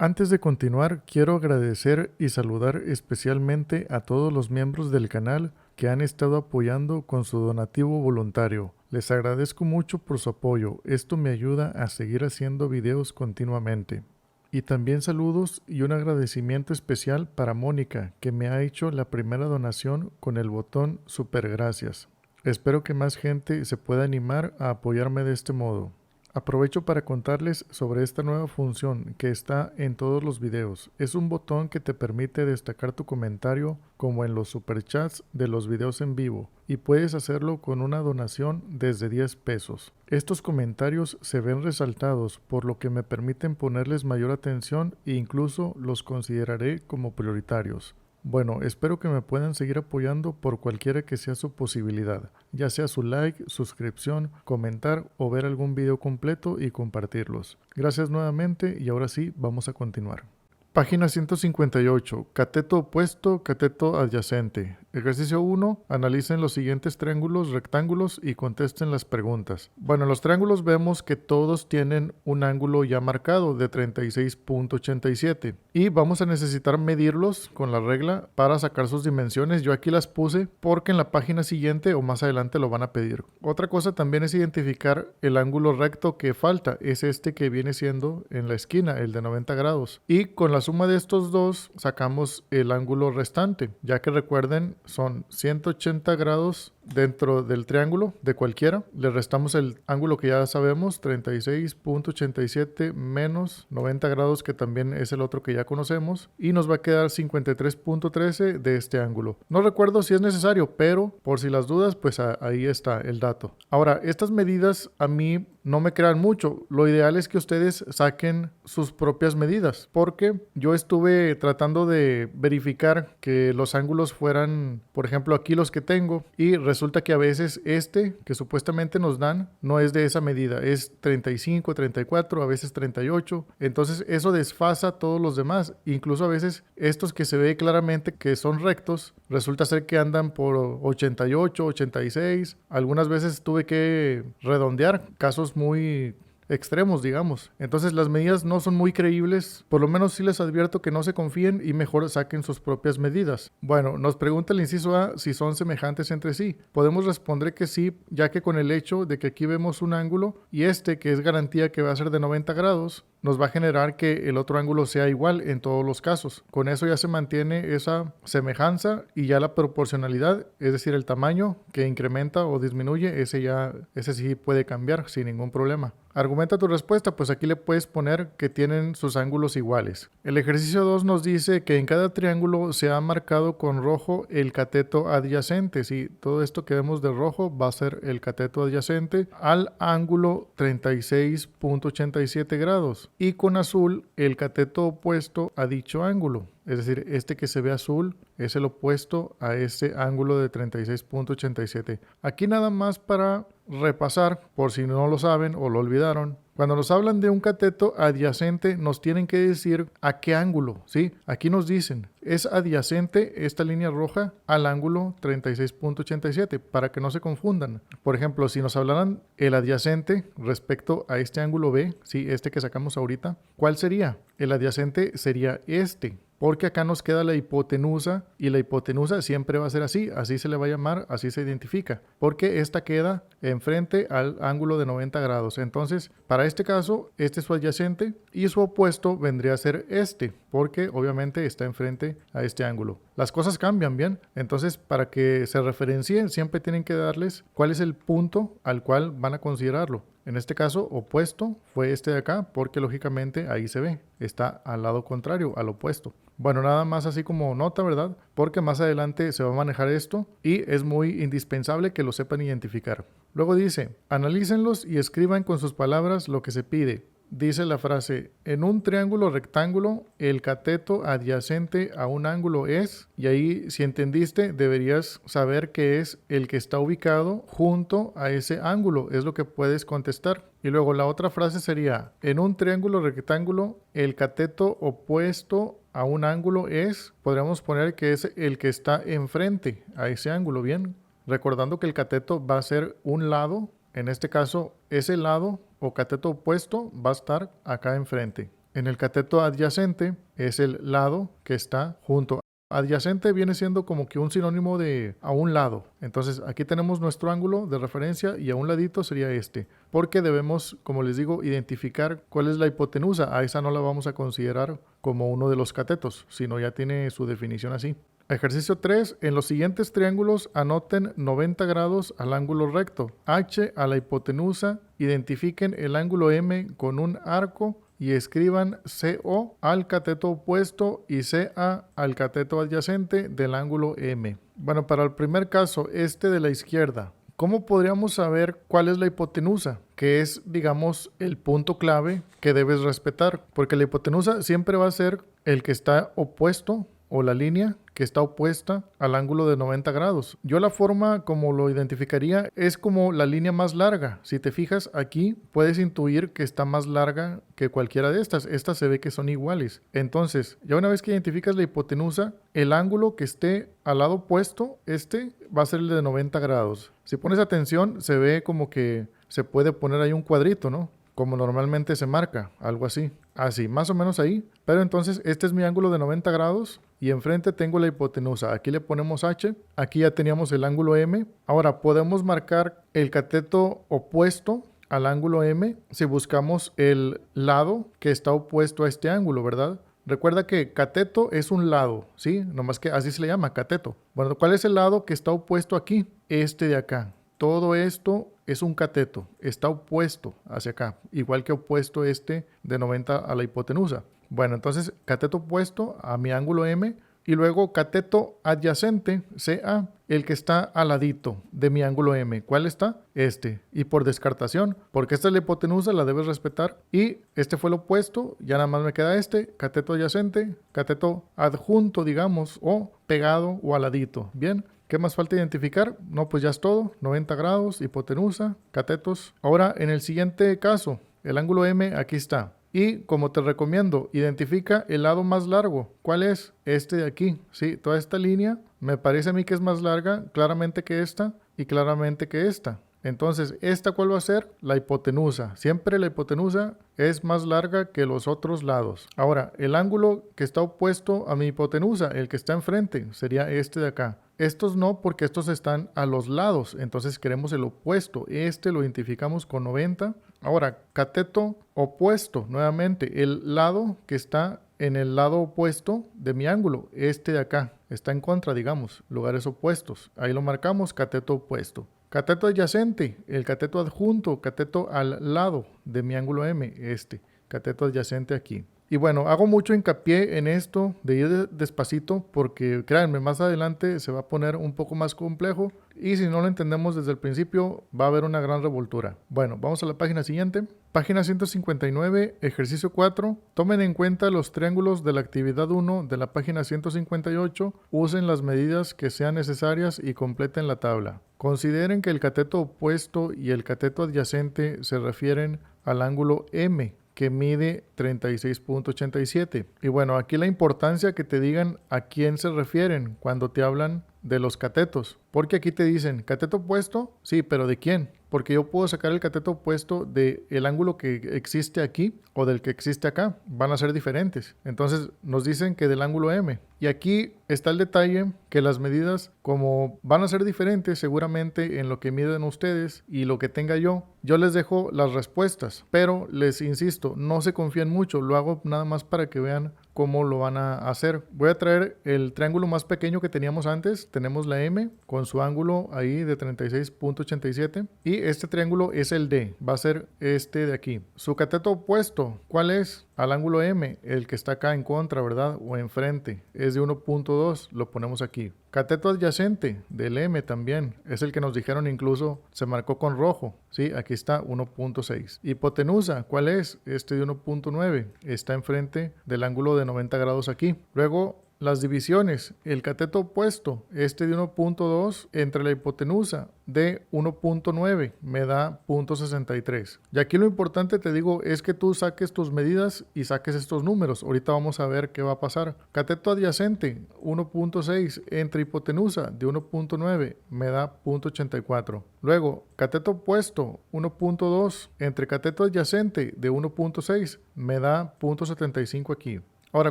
Antes de continuar, quiero agradecer y saludar especialmente a todos los miembros del canal que han estado apoyando con su donativo voluntario. Les agradezco mucho por su apoyo, esto me ayuda a seguir haciendo videos continuamente. Y también saludos y un agradecimiento especial para Mónica, que me ha hecho la primera donación con el botón Super Gracias. Espero que más gente se pueda animar a apoyarme de este modo. Aprovecho para contarles sobre esta nueva función que está en todos los videos. Es un botón que te permite destacar tu comentario como en los superchats de los videos en vivo y puedes hacerlo con una donación desde 10 pesos. Estos comentarios se ven resaltados por lo que me permiten ponerles mayor atención e incluso los consideraré como prioritarios. Bueno, espero que me puedan seguir apoyando por cualquiera que sea su posibilidad, ya sea su like, suscripción, comentar o ver algún video completo y compartirlos. Gracias nuevamente y ahora sí, vamos a continuar. Página 158. Cateto opuesto, cateto adyacente. Ejercicio 1. Analicen los siguientes triángulos rectángulos y contesten las preguntas. Bueno, en los triángulos vemos que todos tienen un ángulo ya marcado de 36.87 y vamos a necesitar medirlos con la regla para sacar sus dimensiones. Yo aquí las puse porque en la página siguiente o más adelante lo van a pedir. Otra cosa también es identificar el ángulo recto que falta. Es este que viene siendo en la esquina, el de 90 grados. Y con la suma de estos dos sacamos el ángulo restante, ya que recuerden son 180 grados dentro del triángulo de cualquiera. Le restamos el ángulo que ya sabemos, 36.87 menos 90 grados, que también es el otro que ya conocemos, y nos va a quedar 53.13 de este ángulo. No recuerdo si es necesario, pero por si las dudas, pues ahí está el dato. Ahora, estas medidas a mí no me crean mucho. Lo ideal es que ustedes saquen sus propias medidas, porque yo estuve tratando de verificar que los ángulos fueran, por ejemplo, aquí los que tengo, y resulta que a veces este que supuestamente nos dan no es de esa medida, es 35, 34, a veces 38. Entonces eso desfasa todos los demás. Incluso a veces estos que se ve claramente que son rectos, resulta ser que andan por 88, 86. Algunas veces tuve que redondear, casos muy extremos, digamos. Entonces las medidas no son muy creíbles. Por lo menos sí les advierto que no se confíen y mejor saquen sus propias medidas. Bueno, nos pregunta el inciso A si son semejantes entre sí. Podemos responder que sí, ya que con el hecho de que aquí vemos un ángulo y este, que es garantía que va a ser de 90 grados, nos va a generar que el otro ángulo sea igual en todos los casos. Con eso ya se mantiene esa semejanza y ya la proporcionalidad, es decir, el tamaño que incrementa o disminuye, ese sí puede cambiar sin ningún problema. Argumenta tu respuesta, pues aquí le puedes poner que tienen sus ángulos iguales. El ejercicio 2 nos dice que en cada triángulo se ha marcado con rojo el cateto adyacente. Sí, todo esto que vemos de rojo va a ser el cateto adyacente al ángulo 36.87 grados. Y con azul el cateto opuesto a dicho ángulo. Es decir, este que se ve azul es el opuesto a ese ángulo de 36.87. Aquí nada más para repasar, por si no lo saben o lo olvidaron. Cuando nos hablan de un cateto adyacente, nos tienen que decir a qué ángulo, ¿sí? Aquí nos dicen, es adyacente esta línea roja al ángulo 36.87, para que no se confundan. Por ejemplo, si nos hablaran el adyacente respecto a este ángulo B, ¿sí? Este que sacamos ahorita, ¿cuál sería? El adyacente sería este, porque acá nos queda la hipotenusa y la hipotenusa siempre va a ser así se le va a llamar, así se identifica, porque esta queda enfrente al ángulo de 90 grados. Entonces, para este caso, este es su adyacente y su opuesto vendría a ser este, porque obviamente está enfrente a este ángulo. Las cosas cambian, ¿bien? Entonces, para que se referencien, siempre tienen que darles cuál es el punto al cual van a considerarlo. En este caso, opuesto fue este de acá, porque lógicamente ahí se ve, está al lado contrario, al opuesto. Bueno, nada más así como nota, ¿verdad? Porque más adelante se va a manejar esto y es muy indispensable que lo sepan identificar. Luego dice, analícenlos y escriban con sus palabras lo que se pide. Dice la frase, en un triángulo rectángulo, el cateto adyacente a un ángulo es, y ahí si entendiste, deberías saber que es el que está ubicado junto a ese ángulo, es lo que puedes contestar. Y luego la otra frase sería, en un triángulo rectángulo, el cateto opuesto a un ángulo es, podríamos poner que es el que está enfrente a ese ángulo, ¿bien? Recordando que el cateto va a ser un lado, en este caso ese lado o cateto opuesto va a estar acá enfrente. en el cateto adyacente es el lado que está junto. Adyacente viene siendo como que un sinónimo de a un lado. Entonces aquí tenemos nuestro ángulo de referencia y a un ladito sería este. Porque debemos, como les digo, identificar cuál es la hipotenusa. A esa no la vamos a considerar como uno de los catetos, sino ya tiene su definición así. Ejercicio 3. En los siguientes triángulos anoten 90 grados al ángulo recto, H a la hipotenusa, identifiquen el ángulo M con un arco y escriban CO al cateto opuesto y CA al cateto adyacente del ángulo M. Bueno, para el primer caso, este de la izquierda, ¿cómo podríamos saber cuál es la hipotenusa? Que es, digamos, el punto clave que debes respetar, porque la hipotenusa siempre va a ser el que está opuesto o la línea que está opuesta al ángulo de 90 grados. Yo la forma como lo identificaría es como la línea más larga. Si te fijas aquí, puedes intuir que está más larga que cualquiera de estas. Estas se ve que son iguales. Entonces, ya una vez que identificas la hipotenusa, el ángulo que esté al lado opuesto, este va a ser el de 90 grados. Si pones atención, se ve como que se puede poner ahí un cuadrito, ¿no? Como normalmente se marca, algo así. Así, más o menos ahí. Pero entonces este es mi ángulo de 90 grados y enfrente tengo la hipotenusa. Aquí le ponemos H, aquí ya teníamos el ángulo M. Ahora podemos marcar el cateto opuesto al ángulo M si buscamos el lado que está opuesto a este ángulo, ¿verdad? Recuerda que cateto es un lado, ¿sí? Nomás que así se le llama, cateto. Bueno, ¿cuál es el lado que está opuesto aquí? Este de acá. Todo esto es un cateto, está opuesto hacia acá, igual que opuesto este de 90 a la hipotenusa. Bueno, entonces cateto opuesto a mi ángulo M y luego cateto adyacente, CA, el que está al ladito de mi ángulo M. ¿Cuál está? Este. Y por descartación, porque esta es la hipotenusa, la debes respetar. Y este fue el opuesto, ya nada más me queda este, cateto adyacente, cateto adjunto, digamos, o pegado o al ladito. Bien. ¿Qué más falta identificar? No, pues ya es todo. 90 grados, hipotenusa, catetos. Ahora, en el siguiente caso, el ángulo M aquí está. Y como te recomiendo, identifica el lado más largo. ¿Cuál es? Este de aquí. Sí, toda esta línea me parece a mí que es más larga, claramente que esta y claramente que esta. Entonces, ¿esta cuál va a ser? La hipotenusa. Siempre la hipotenusa es más larga que los otros lados. Ahora, el ángulo que está opuesto a mi hipotenusa, el que está enfrente, sería este de acá. Estos no, porque estos están a los lados. Entonces queremos el opuesto. Este lo identificamos con 90. Ahora, cateto opuesto, nuevamente, el lado que está en el lado opuesto de mi ángulo, este de acá, está en contra, digamos, lugares opuestos. Ahí lo marcamos, cateto opuesto. Cateto adyacente, el cateto adjunto, cateto al lado de mi ángulo M, este, cateto adyacente aquí. Y bueno, hago mucho hincapié en esto de ir despacito porque créanme, más adelante se va a poner un poco más complejo y si no lo entendemos desde el principio va a haber una gran revoltura. Bueno, vamos a la página siguiente. Página 159, ejercicio 4. Tomen en cuenta los triángulos de la actividad 1 de la página 158. Usen las medidas que sean necesarias y completen la tabla. Consideren que el cateto opuesto y el cateto adyacente se refieren al ángulo M, que mide 36.87. Y bueno, aquí la importancia que te digan a quién se refieren cuando te hablan de los catetos. Porque aquí te dicen, ¿cateto opuesto? Sí, pero ¿de quién? Porque yo puedo sacar el cateto opuesto del ángulo que existe aquí o del que existe acá. Van a ser diferentes. Entonces nos dicen que del ángulo M. Y aquí está el detalle que las medidas, como van a ser diferentes seguramente en lo que miden ustedes y lo que tenga yo les dejo las respuestas. Pero les insisto, no se confíen mucho. Lo hago nada más para que vean cómo lo van a hacer. Voy a traer el triángulo más pequeño que teníamos antes. Tenemos la M con su ángulo ahí de 36.87 y este triángulo es el D, va a ser este de aquí. Su cateto opuesto, ¿cuál es? Al ángulo M, el que está acá en contra, ¿verdad? O enfrente, es de 1.2, lo ponemos aquí. Cateto adyacente del M también, es el que nos dijeron incluso, se marcó con rojo, ¿sí? Aquí está 1.6. Hipotenusa, ¿cuál es? Este de 1.9, está enfrente del ángulo de 90 grados aquí. Luego, las divisiones, el cateto opuesto, este de 1.2 entre la hipotenusa de 1.9 me da 0.63. Y aquí lo importante, te digo, es que tú saques tus medidas y saques estos números. Ahorita vamos a ver qué va a pasar. Cateto adyacente 1.6 entre hipotenusa de 1.9 me da 0.84. Luego, cateto opuesto 1.2 entre cateto adyacente de 1.6 me da 0.75 aquí. Ahora,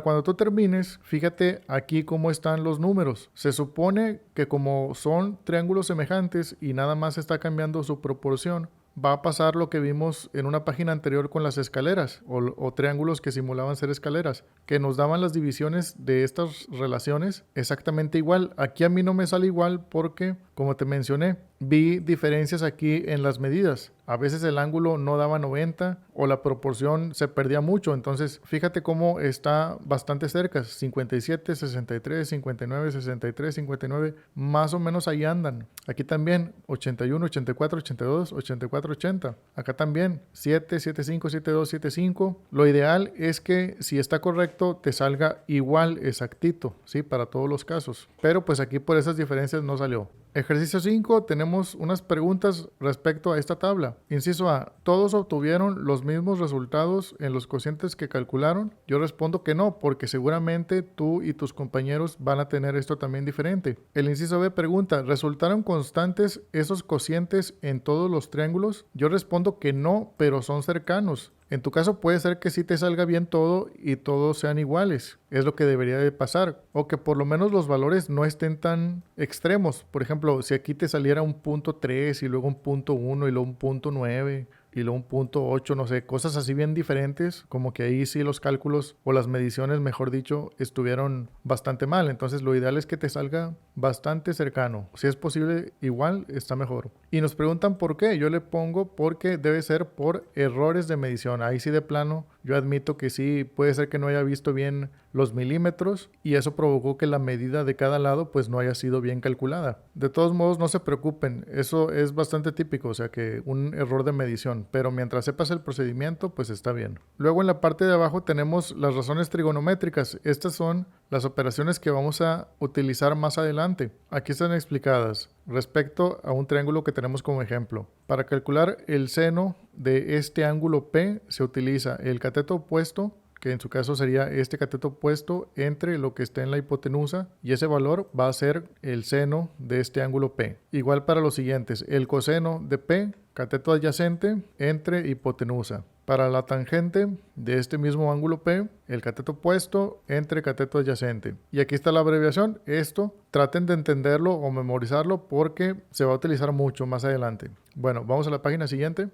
cuando tú termines, fíjate aquí cómo están los números. Se supone que como son triángulos semejantes y nada más está cambiando su proporción, va a pasar lo que vimos en una página anterior con las escaleras o triángulos que simulaban ser escaleras, que nos daban las divisiones de estas relaciones exactamente igual. Aquí a mí no me sale igual porque, como te mencioné, vi diferencias aquí en las medidas. A veces el ángulo no daba 90 o la proporción se perdía mucho. Entonces, fíjate cómo está bastante cerca. 57, 63, 59, 63, 59. Más o menos ahí andan. Aquí también 81, 84, 82, 84, 80. Acá también 7, 75, 72, 75. Lo ideal es que si está correcto te salga igual exactito, ¿sí? Para todos los casos. Pero pues aquí por esas diferencias no salió. Ejercicio 5, tenemos unas preguntas respecto a esta tabla. Inciso A, ¿todos obtuvieron los mismos resultados en los cocientes que calcularon? Yo respondo que no, porque seguramente tú y tus compañeros van a tener esto también diferente. El inciso B pregunta, ¿resultaron constantes esos cocientes en todos los triángulos? Yo respondo que no, pero son cercanos. En tu caso puede ser que sí te salga bien todo y todos sean iguales. Es lo que debería de pasar. O que por lo menos los valores no estén tan extremos. Por ejemplo, si aquí te saliera un 0.3 y luego un 0.1 y luego un 0.9 y luego un 0.8, no sé, cosas así bien diferentes, como que ahí sí los cálculos o las mediciones, mejor dicho, estuvieron bastante mal. Entonces lo ideal es que te salga bastante cercano. Si es posible, igual está mejor. Y nos preguntan por qué. Yo le pongo porque debe ser por errores de medición. Ahí sí de plano, yo admito que sí, puede ser que no haya visto bien los milímetros y eso provocó que la medida de cada lado pues no haya sido bien calculada. De todos modos, no se preocupen, eso es bastante típico, o sea que un error de medición, pero mientras sepas el procedimiento pues está bien. Luego en la parte de abajo tenemos las razones trigonométricas. Estas son las operaciones que vamos a utilizar más adelante. Aquí están explicadas respecto a un triángulo que tenemos como ejemplo. Para calcular el seno de este ángulo P se utiliza el cateto opuesto, que en su caso sería este cateto opuesto entre lo que está en la hipotenusa, y ese valor va a ser el seno de este ángulo P. Igual para los siguientes, el coseno de P, cateto adyacente entre hipotenusa. Para la tangente de este mismo ángulo P, el cateto opuesto entre cateto adyacente. Y aquí está la abreviación. Esto traten de entenderlo o memorizarlo porque se va a utilizar mucho más adelante. Bueno, vamos a la página siguiente.